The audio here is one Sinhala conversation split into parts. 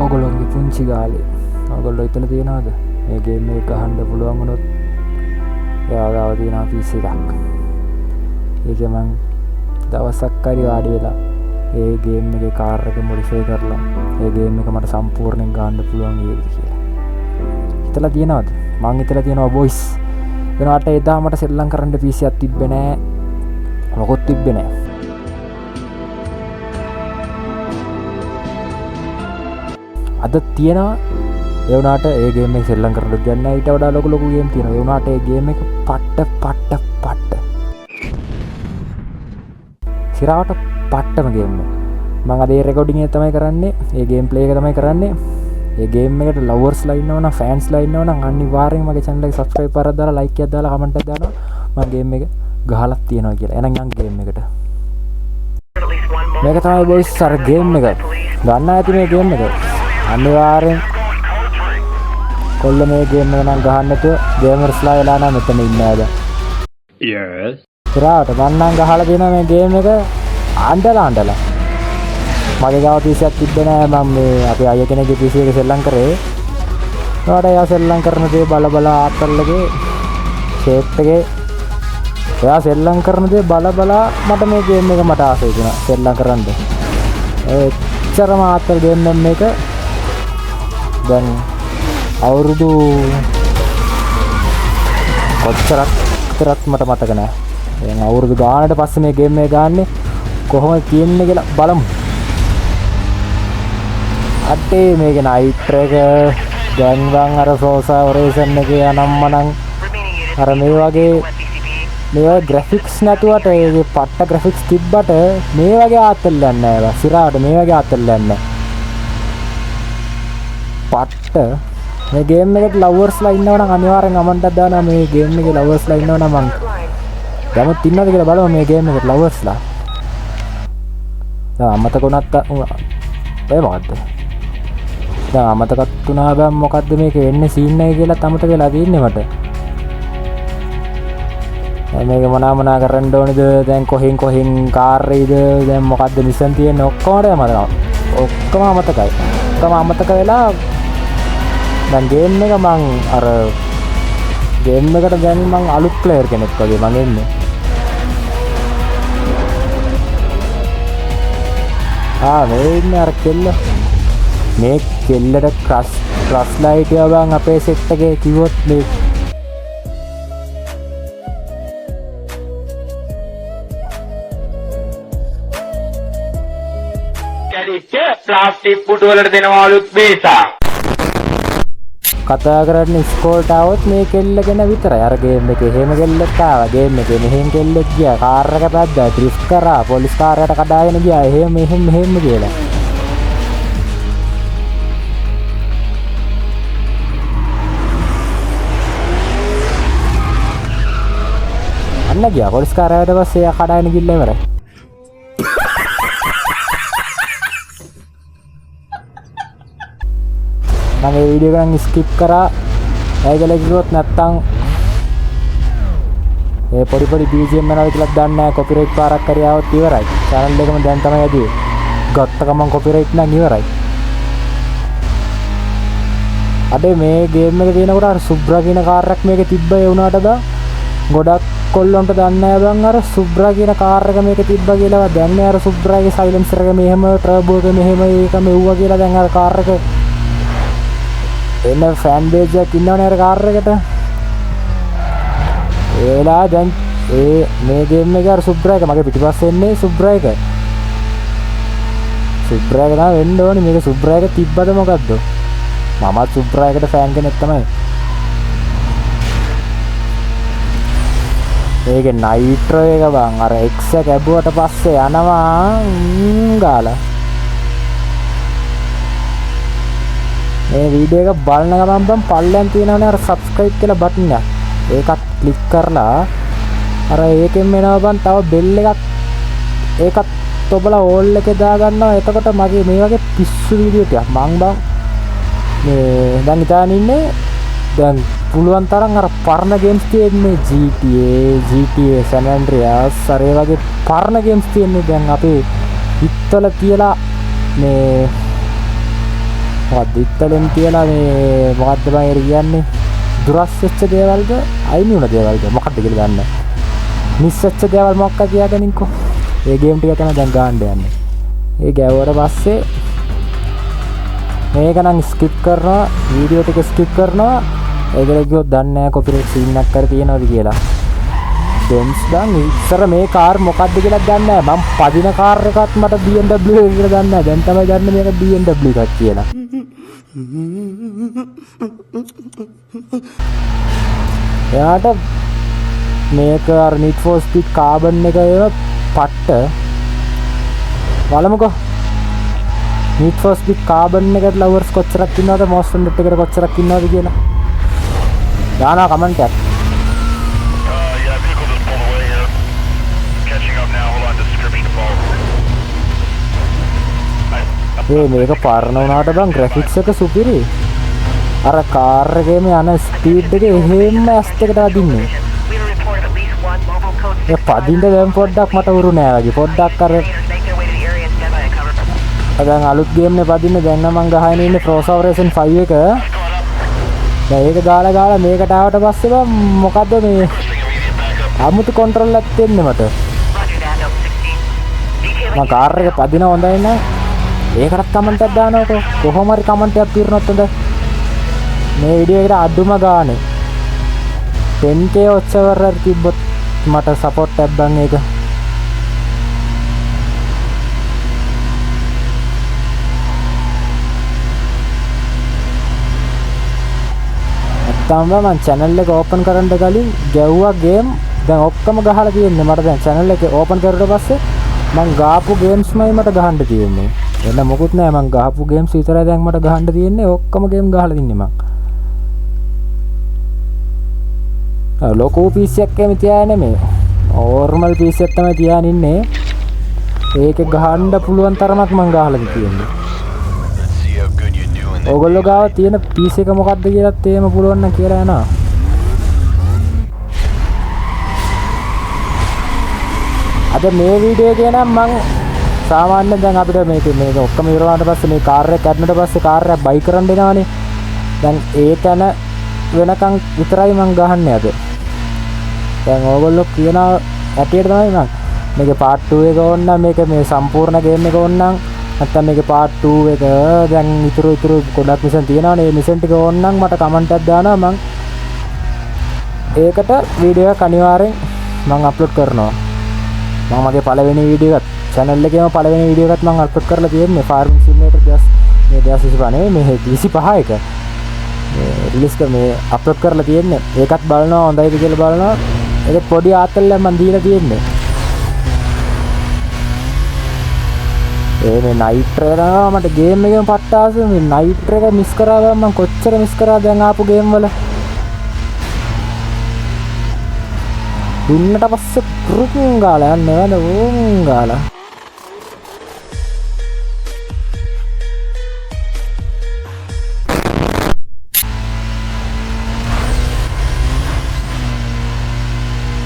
ඕගොල්ලෝගේ පුංචි ගාලේ ඕගොල්ලෝ හිතලා තියනවද මේ ගේම් එක ගහන්න පුළුවන් වුණොත් එයා ගාව තියෙනවා PC එකක්. ඒක මං දවසක් හරි වාඩි වෙලා ඒ ගේම් එකේ කාර් එක මොඩිෆයි කරලා ඒ ගේම් එක මට සම්පූර්ණයෙන් ගන්න පුළුවන් වේවිද කියලා. හිතලා තියනවද? මං හිතලා තියනවා බොයිස්. වෙනාට එදා මට සෙල්ලම් කරන්න PC එකක් තිබ්බේ නෑ. මොකොත් තිබ්බේ නෑ. අද තියෙනවා ඒ වුණාට ඒ ගේම් එක සෙල්ලම් කරන්න දෙයක් නෑ. ඊට වඩා ලොකු ගේම් තියෙනවා. ඒ වුණාට ඒ ගේම් එක පට්ට සිරාවට පට්ටම ගේම් එක. මම අද ඒ රෙකෝඩින් එක තමයි කරන්නේ. ඒ ගේම් ප්ලේ එක තමයි කරන්නේ. ඒ ගේම් එකට ලවර්ස්ලා ඉන්නවනම් ෆෑන්ස්ලා ඉන්නවනම් අනිවාර්යෙන් මගේ channel එක subscribe කරලා දාලා like එකක් දාලා comment එකක් දානවා. මම ගේම් එක ගහලා තියනවා කියලා. එහෙනම් යන් ගේම් එකට. මේක තමයි boys අර ගේම් එක. ගන්න ඇති මේ ගේම් එක. අනිවාර්යෙන් කොල්ල මේ ගේම් එක නම් ගහන්න නැතුව ගේමර්ස්ලා වෙලා නම් මෙතන ඉන්නේ ආද. Yes. ඉතින් මම නම් ගහලා දෙනවා මේ ගේම් එක අඬලා. මගේ ගාව PC එකක් තිබ්බේ නෑ. මම මේ අපේ අයියා කෙනෙක්ගේ PC එක සෙල්ලම් කරේ. ඒකට එයා සෙල්ලම් කරන දේ බල ආත්තල්ලගේ ෂේප් එකේ එයා සෙල්ලම් කරන දේ බල මට මේ ගේම් එක මට ආසයි වුණා සෙල්ලම් කරන්න. එච්චරම ආත්තල් ගේම් එක දැන් අවුරුදු කොච්චරක් මට මතක නෑ. දැන් අවුරුදු ගානකට පස්සේ මේ ගේම් එක ගන්නෙ කොහොමද තියෙන්නේ කියලා බලමු. අටේ මේක නයිට් එක දැන් වං අර සෝසා ඔරේෂන් එකේ අනම්මනම් අර මේ වගේ ග්‍රැෆික්ස් නැතුවට ඒ පට්ට ග්‍රැෆික්ස් තිබ්බට මේ වගේ ආතල්ලක් නැහැ. සිරාට මේ වගේ ආතල්ලක් නැහැ. පට්ට මේ ගේම් එකට ලවර්ස්ලා ඉන්නවනම් අනිවාර්යෙන් කමෙන්ට් එකක් දානවා. මේ ගේම් එකේ ලවර්ස්ලා ඉන්නවනම් මං දැමුත් ඉන්නවද කියලා බලමු මේ ගේම් එකට ලවර්ස්ලා. දැන් අමතක වුණත් ඔය මොකද්ද? දැන් අමතකත් වුණා බෑ මොකද්ද මේක වෙන්නේ සීන් එකේ කියලා අමතක වෙලා තින්නේ මට. දැන් මේක මොනවා කරන්න ඕනේද? දැන් කොහෙන් කාර් එකේද? දැන් මොකද්ද මිෂන් තියෙන්නේ ඔක්කොම අමතකයි. ඔක්කොම අමතක වෙලා දැන් ගේම් එක මං අර ගේම් එකට දැන් මං අලුත් ප්ලේයර් කෙනෙක් වගේ මං එන්නේ. මේ ඉන්නේ අර කෙල්ල. මේ කෙල්ලට ක්‍රස් ලයිට් එක බං අපේ සෙට් එකේ කිව්වොත් මේ කැඩිච්ච ප්ලාස්ටික් පුටු වලට දෙනවා අලුත් බීසා. කතා කරන්නේ ස්කෝල්ට આવොත් මේ කෙල්ල ගැන විතරයි. අර ගේම් එකේ එහෙම කෙල්ලෙක් ආවා. ගේම් එකේ මෙහෙම කෙල්ලෙක් ගියා. කාර් එක පැද්දා ඩ්‍රිෆ්ට් කරා. පොලිස් කාර්යයට කඩාගෙන ගියා. එහෙම කියලා. අන්න ගියා පොලිස් කාර්යයට පස්සේ එයා කඩාගෙන ගිහිල්ලා ඉවරයි. මම මේ වීඩියෝ එක ස්කිප් කරා. ඒකල කිව්වොත් නැත්තම් ඒ පොඩි BGM යනවා කියලා දන්නේ නැහැ. කොපිරයිට් පාරක් හරි ආවොත් ඉවරයි. channel එකම දැන් තමයි ඇදුවේ. ගත්ත ගමන් කොපිරයිට් නම් ඉවරයි. අද මේ ගේම් එක තියෙනකොට අර සුබ්‍රා කියන කාර් එකක් මේකේ තිබ්බ ඒ වුණාට බා ගොඩක් කොල්ලොන්ට දන්නේ නැහැ බං අර සුබ්‍රා කියන කාර් එක මේකේ තිබ්බා කියලා. දැන් මේ අර සුබ්‍රාගේ සයිලන්සර් එක මෙහෙම ටර්බෝ එක මෙහෙම ඒක මෙව්වා කියලා දැන් අර කාර් එක එන්න ෆෑන් බේස් එකක් ඉන්නවනේ අර කාර් එකට. ඒලා දැන් මේ ගේම් එකේ අර සුබ්‍රා එක මගේ පිටිපස්සේ එන්නේ සුබ්‍රා එක. සුබ්‍රා එක නම් වෙන්න ඕනේ. මේක සුබ්‍රා එක තිබ්බද මොකද්ද? මමත් සුබ්‍රා එකට ෆෑන් කෙනෙක් තමයි. මේකේ නයිට්‍රෝ එක බං අර X එක ඇබුවට පස්සේ යනවා ගාලා. මේ වීඩියෝ එක බලන ගමන් බම් පල්ලෙන් තියෙනවනේ අර subscribe කියලා බටන් එක. ඒකත් ක්ලික් කරලා අර ඒකෙන් එනවා බම් තව බෙල් එකක් ඒකත් ඔබලා ඕල් එකේ දාගන්නවා. එතකොට මගේ මේ වගේ පිස්සු වීඩියෝ ටිකක් මං බම් මේ දැන් ඉතාලි ඉන්නේ. දැන් පුළුවන් තරම් අර පරණ ගේම්ස් තියෙන්නේ GTA San Andreas අර ඒ වගේ පරණ ගේම්ස් තියෙන්නේ දැන් අපේ හිතවල තියලා මේ මොකක්ද ඉත්තලෙන් තියලා මේ මොකද්ද බං ඒර කියන්නේ දුරස් වෙච්ච දේවල්ද අයිමි වුණ දේවල්ද මොකක්ද කියලා දන්නේ මිස් වෙච්ච දේවල් මොකක්ද කියලාගෙනින්කෝ ඒ ගේම් ටික තමයි දැන් ගන්න යන්නේ ඒ ගැවුවට පස්සේ මේක නම් ස්කිප් කරනවා වීඩියෝ ටික ස්කිප් කරනවා ඒකට ගියොත් දන්නේ නැහැ කොපිරයිට් සීන් එකක් කර තියෙනවද කියලා ඩෙන්ස් බං ඉස්සර මේ කාර් මොකක්ද කියලා දන්නේ නැහැ මම පදින කාර් එකත් මට BMW එක කියලා දන්නේ නැහැ දැන් තමයි දන්නේ මේක BMW එකක් කියලා එයාට මේක අර Need for Speed Carbon එක ඒව පට්ට බලමුකෝ Need for Speed Carbon එකට ලවර්ස් කොච්චරක් ඉන්නවද Most Wanted එකට කොච්චරක් ඉන්නවද කියලා දානවා කමෙන්ට් එකක් මේක පරණ වුණාට බං ග්‍රැෆික්ස් එක සුපිරි අර කාර් එකේම යන ස්පීඩ් එක එහෙම ඇස් දෙකට අදින්නේ ඒ පදින්න දැන් පොඩ්ඩක් මට උරු නෑ වගේ පොඩ්ඩක් අර දැන් අලුත් ගේම් නේ පදින්න දැන් නම් මං ගහගෙන ඉන්නේ Forza Horizon 5 එක දැන් ඒක ගාලා මේකට ආවට පස්සේ බං මොකද්ද මේ අමුතු කන්ට්‍රෝල් එකක් දෙන්නේ මට මම කාර් එක පදින හොඳයි නෑ ඒකටත් කමෙන්ට් එකක් දානකො කොහොම හරි කමෙන්ට් එකක් පිරුණොත් හොඳයි මේ වීඩියෝ එකට අඩුම ගානේ 10k ඔච්චර තිබ්බොත් මට සපෝට් එකක් බං ඒක නැත්තම් මම channel එක ඕපන් කරන්න කලින් ගැව්වා ගේම් දැන් ඔක්කොම ගහලා තියෙන්නේ මට දැන් channel එක ඕපන් කරුවට පස්සේ මං ගාපු ගේම්ස්මයි මට ගහන්න තියෙන්නේ එන්න මොකුත් නෑ මං ගහපු ගේම්ස් විතරයි දැන් මට ගහන්න තියෙන්නේ ඔක්කොම ගේම් ගහලා තින්නේ මං ලොකෝ PC එකක් එමෙ තියාගෙන නෙමෙයි නෝර්මල් PC එකක් තමයි තියාගෙන ඉන්නේ ඒක ගහන්න පුළුවන් තරමක් මං ගහලා තියෙන්නේ ඕගොල්ලෝ ගාව තියෙන PC එක මොකක්ද කියලාත් එහෙම පුළුවන් නම් කියලා යනවා අද මේ වීඩියෝ එක නම් මං සාමාන්‍යයෙන් දැන් අපිට මේක ඔක්කොම ඉවරවුණාට පස්සේ මේ කාර් එක කැඩුණාට පස්සේ කාර් එක බයි කරන්න එනවනේ දැන් ඒ තැන වෙනකන් විතරයි මං ගහන්නේ අද දැන් ඕගොල්ලෝ කියන ඇටියට තමයි මං මේකේ part 2 එක ඕන නම් මේක මේ සම්පූර්ණ ගේම් එක ඕන නම් නැත්නම් මේකේ part 2 එක දැන් ඉතුරු ගොඩක් මිෂන් තියෙනවනේ මේ මිෂන් ටික ඕන නම් මට කමෙන්ට් එකක් දානවා මං ඒකට වීඩියෝ එක අනිවාර්යෙන් මං අප්ලෝඩ් කරනවා මම මගේ පළවෙනි වීඩියෝ එකත් channel එකේම පළවෙනි වීඩියෝ එකත් මම අප්ලෝඩ් කරලා තියෙන්නේ farming simulator මේ 2025 නෙවෙයි මේ 25 එක මේ රිලීස් කර මේ අප්ලෝඩ් කරලා තියෙන්නේ ඒකත් බලනවා හොඳයිද කියලා බලනවා ඒක පොඩි ආතල්ලක් මම දීලා තියෙන්නේ මේ නයිට්‍ර් එක මට ගේම් එකේම පට්ටාස මේ නයිට්‍ර් එක මිස් කරා ගමන් මම කොච්චර මිස් කරාද දැන් ආපු ගේම් වල දුන්නට පස්සේ පුරුකුන් ගාලා යන්නේ නේද ඕන් ගාලා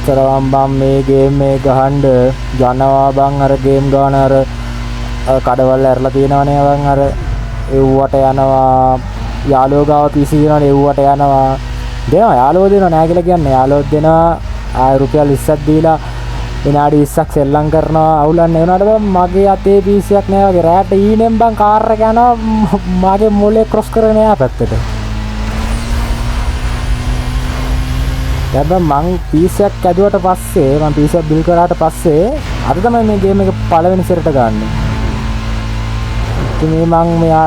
තරම් බම් මේ ගේම් එක ගහන්න යනවා බං අර ගේම් ගාන අර කඩවල ඇරලා තියෙනවනේ බං අර එව්වට යනවා යාළුවෝ ගාව PC දිනවනේ එව්වට යනවා දෙනවා යාළුවෝ දෙනවා නෑ කියලා කියන්නේ යාළුවෝ දෙනවා ආය රුපියල් 20ක් දීලා විනාඩි 20ක් සෙල්ලම් කරනවා අවුලන්නේ වුණාට බං මගේ අතේ PC එකක් නෑ වගේ රෑට ඊනෙන් බං කාර් එක යනවා මගේ මොලේ ක්‍රොස් කරගෙන යා පැත්තට දැන් මං PC එකක් ඇදුවට පස්සේ මං PC එක බිල් කරාට පස්සේ අද තමයි මේ ගේම් එක පළවෙනි සැරේට ගන්නෙ ඉතින් මං මෙයා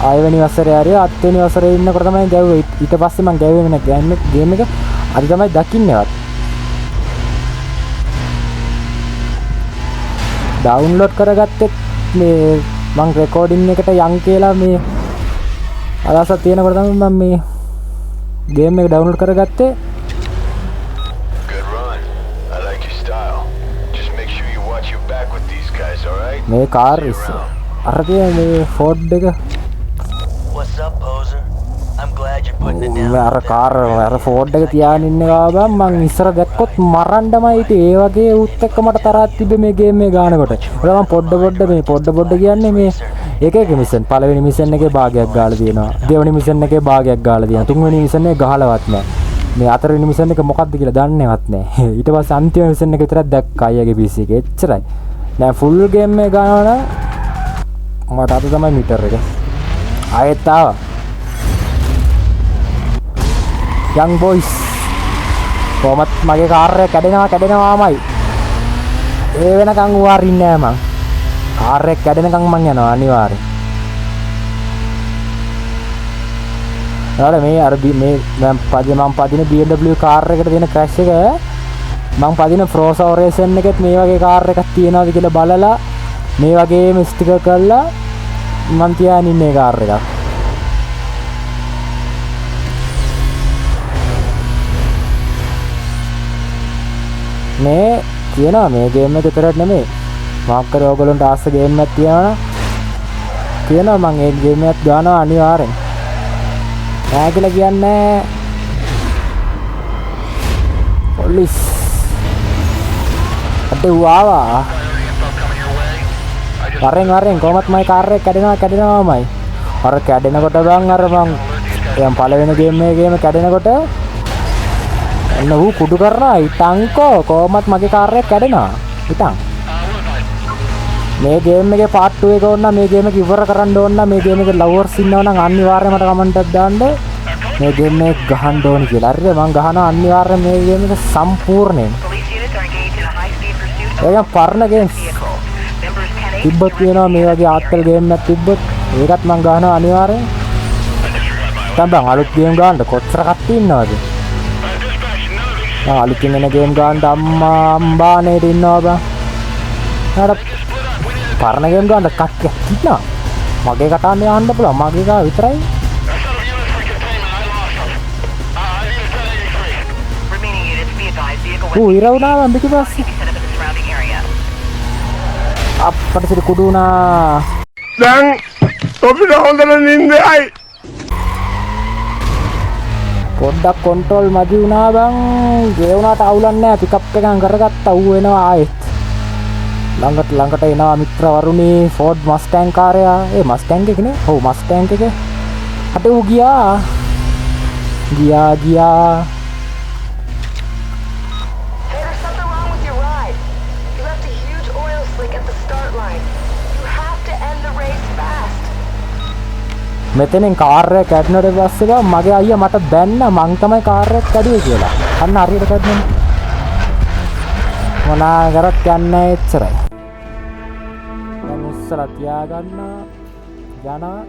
6 වෙනි වසරේ හරි 7 වෙනි වසරේ ඉන්නකොට තමයි ගැව්වේ ඊට පස්සේ මං ගැව්වේ නෑ ගේම් එක අද තමයි දකින්නේවත් ඩවුන්ලෝඩ් කරගත්තේ මේ මං රෙකෝඩින් එකට යන් කියලා මේ අදහසක් තියෙනකොට තමයි මම මේ ගේම් එක ඩවුන්ලෝඩ් කරගත්තේ මේ කාර් ඉස්ස අර තියෙන මේ ෆෝඩ් එක What's up, poser? අර කාර් අර ෆෝඩ් එක තියාගෙන ඉන්න ගාව මං ඉස්සර දැක්කොත් මරන්නමයි හිටියේ. ඒ වගේ උත් එක්ක මට තරහක් තිබ්බේ මේ ගේම් එක ගානකොට. ඒක මම පොඩ්ඩ කියන්නේ මේ එක මිෂන්. පළවෙනි මිෂන් එකේ භාගයක් ගාලා තියෙනවා. දෙවෙනි මිෂන් එකේ භාගයක් ගාලා තියෙනවා. තුන්වෙනි මිෂන් එක ගහලවත් නැහැ. මේ හතරවෙනි මිෂන් එක මොකක්ද කියලා දන්නේවත් නැහැ. ඊට පස්සේ අන්තිම මිෂන් එක විතරක් දැක්කා අයියාගේ PC එකේ. එච්චරයි. දැන් ෆුල් ගේම් එක ගානවා නම් මට අද තමයි මීටර් එක. ආයෙත් ආවා. young boys කොහොමත් මගේ කාර් එක කැඩෙනවාමයි. ඒ වෙනකන් ඌවරින්නේ නෑ මං. කාර් එක කැඩෙනකන් මං යනවා අනිවාර්යෙන්. ඊළඟ මේ අර මේ මම පදින BMW කාර් එකට තියෙන ක්‍රැෂ් එක මං පදින Forza Horizon එකෙත් මේ වගේ කාර් එකක් තියෙනවද කියලා බලලා මේ වගේම ස්ටිකර් කරලා මං තියාගෙන ඉන්නේ කාර් එකක්. මේ කියනවා මේ ගේම් එක විතරක් නෙමෙයි මාක් කරේ ඕගොල්ලන්ට ආස ගේම් එකක් තියෙනවනම් කියනවා මම ඒ ගේම් එකක් ගන්නවා අනිවාර්යෙන් නෑ කියලා කියන්නේ පොලිස් අද වාවා වරෙන් කොහොමත් මගේ කාර් එක කැඩෙනවාමයි අර කැඩෙනකොට බං අර මං යම් පළවෙනි ගේම් එකේම කැඩෙනකොට එන්න ඌ කුඩු කරනවා ඉතංකෝ කොහොමත් මගේ කාර් එක කැඩෙනවා ඉතං මේ ගේම් එකේ පාර්ට් 2 එක ඕන නම් මේ ගේම් එක ඉවර කරන්න ඕන නම් මේ ගේම් එකේ ලවර්ස් ඉන්නවා නම් අනිවාර්යයෙන් මට කමෙන්ට් එකක් දාන්න මේ ගේම් එක ගහන්න ඕනි කියලා. හරිද? මම ගහනවා අනිවාර්යයෙන් මේ ගේම් එක සම්පූර්ණයෙන්. ඒක පරණ ගේම්ස්. තිබ්බත් වෙනවා මේ වගේ ආත්තල් ගේම් එකක් තිබ්බත් ඒකත් මම ගහනවා අනිවාර්යයෙන්. දැන් අලුත් ගේම් ගන්න කොච්චර කට්ටිය ඉන්නවද? අලුතින් එන ගේම් ගන්න අම්බානේ ඉන්නවා බං. අර පරණ ගේම් ගන්න කට්ටියක් ඉන්නවා. මගේ කටාන්නේ යන්න පුළුවන්. මගේ ගා විතරයි. ඉරවුනා මම පිටිපස්සේ. අප්පට සිට කුඩුනා. දැන් ඔබට හොඳට නින්දයි. පොඩ්ඩක් කන්ට්‍රෝල් මදි වුණා බං. ගේ වුණාට අවුලක් නැහැ. පිකප් එකෙන් කරගත්තා. ඌ එනවා ආයෙත්. ළඟට එනවා මිත්‍ර වරුණී ෆෝඩ් මස්ටැන් කාර්යය. ඒ මස්ටැන් එක නේ. ඔව් මස්ටැන් එක. අට ඌ ගියා. මෙතනින් කාර් එක කැඩුණාට පස්සේ මගේ අයියා මට බැන්න මං තමයි කාර් එක කැඩුවේ කියලා. අන්න හරියට කැඩුණා. මොනා කරත් යන්නේ එච්චරයි. දැන් උස්සලා තියාගන්න යනවා.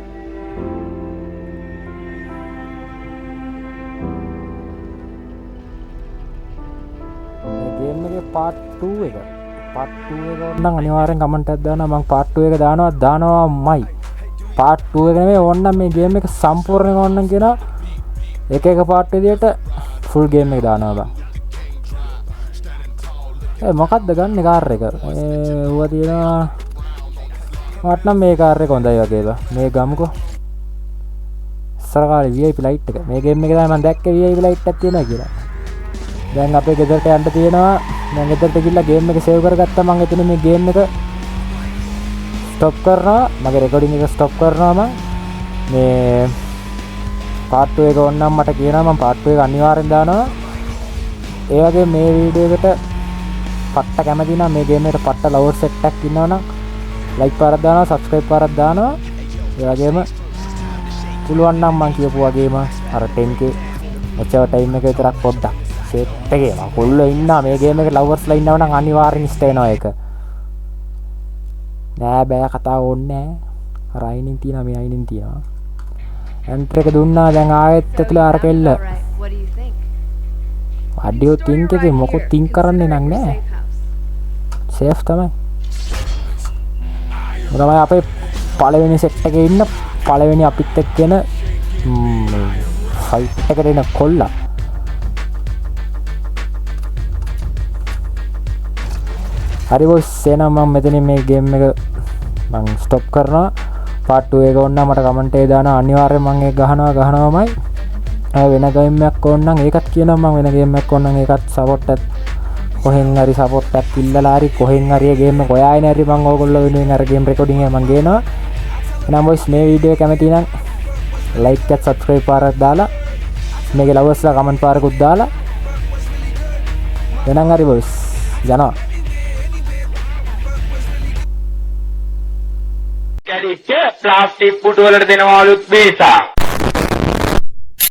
මේ ගේම් එකේ පාර්ට් 2 එක. පාර්ට් 2 එක ඕනනම් අනිවාර්යෙන් කමෙන්ට් එකක් දානවා. මං පාර්ට් 2 එක දානවාමයි. පාර්ට් 2 එක නෙමෙයි ඕනනම් මේ ගේම් එක සම්පූර්ණයෙන් ඕනනම් කියන එක පාර්ට් විදියට ෆුල් ගේම් එක දානවා බං. මොකක්ද ගන්න කාර් එක? ඌව තියෙනවා. මට නම් මේ කාර් එක හොඳයි වගේ බං. මේ ගමුකෝ. ඉස්සර කාලේ VIP ලයිට් එක. මේ ගේම් එකේ තමයි මම දැක්කේ VIP ලයිට් එකක් තියෙනවා කියලා. දැන් අපේ ගෙදරට යන්න තියෙනවා. මම ගෙදරට ගිහලා ගේම් එක සේව් කරගත්තා. මම එතන මේ ගේම් එක ස්ටොප් කරනවා. මගේ රෙකෝඩින් එක ස්ටොප් කරනවා. මම මේ පාර්ට් 2 එක ඕනනම් මට කියනවා. මම පාර්ට් 2 එක අනිවාර්යෙන් දානවා. ඒ වගේ මේ වීඩියෝ එකට පට්ට කැමති නම් මේ ගේම් එකට පට්ට ලවර් සෙට් එකක් ඉන්නවනම් ලයික් පාරක් දානවා, සබ්ස්ක්‍රයිබ් පාරක් දානවා. ඒ වගේම පුළුවන් නම් මම කියපු වගේම අර 10k ඔච්චර ටයිම් එක විතරක් පොඩ්ඩක් සෙට් එකේ මම කොල්ලෝ ඉන්නා මේ ගේම් එකේ ලවර්ස්ලා ඉන්නවනම් අනිවාර්යෙන් ඉස්ට වෙනවා ඒක. නෑ බෑ කතාව ඕනේ නෑ. අර අයිනින් තියනවා මේ අයිනින් තියනවා. එන්ටර් එක දුන්නා දැන් ආයෙත් ඇතුලේ අර කෙල්ල. අඩියෝ තින්ක් එකේ මොකෝ තින්ක් කරන්නේ නම් නෑ. සේෆ් තමයි. මොනවයි අපේ පළවෙනි සෙට් එකේ ඉන්න පළවෙනි අපිත් එක්ක එන ෆයිට් එකට එන කොල්ලා. හරි බොස් එහෙනම් මම මෙතනින් මේ ගේම් එක මම ස්ටොප් කරනවා. part 2 එක ඕන නම් මට කමෙන්ට් එකේ දාන්න අනිවාර්යයෙන් මම ඒක ගහනවාමයි. වෙන ගේම් එකක් ඕන නම් ඒකත් කියනවා මම වෙන ගේම් එකක් ඕන නම් ඒකත් සපෝට් එකක් කොහෙන් හරි සපෝට් එකක් ඉල්ලලා හරි කොහෙන් හරි ඒ ගේම් එක ඔයාගෙන හරි මම ඕගොල්ලෝ වෙනුවෙන් අර ගේම් රෙකෝඩින් එක මම ගේනවා. එහෙනම් බොයිස් මේ වීඩියෝ එක කැමති නම් ලයික් එකත් සබ්ස්ක්‍රයිබ් පාරක් දාලා මේකේ ලවර්ස්ලා කමෙන්ට් පාරකුත් දාලා එහෙනම් හරි බොයිස් යනවා. කැඩිච්ච ප්ලාස්ටික් පුටු වලට දෙනවාලුත් බේසා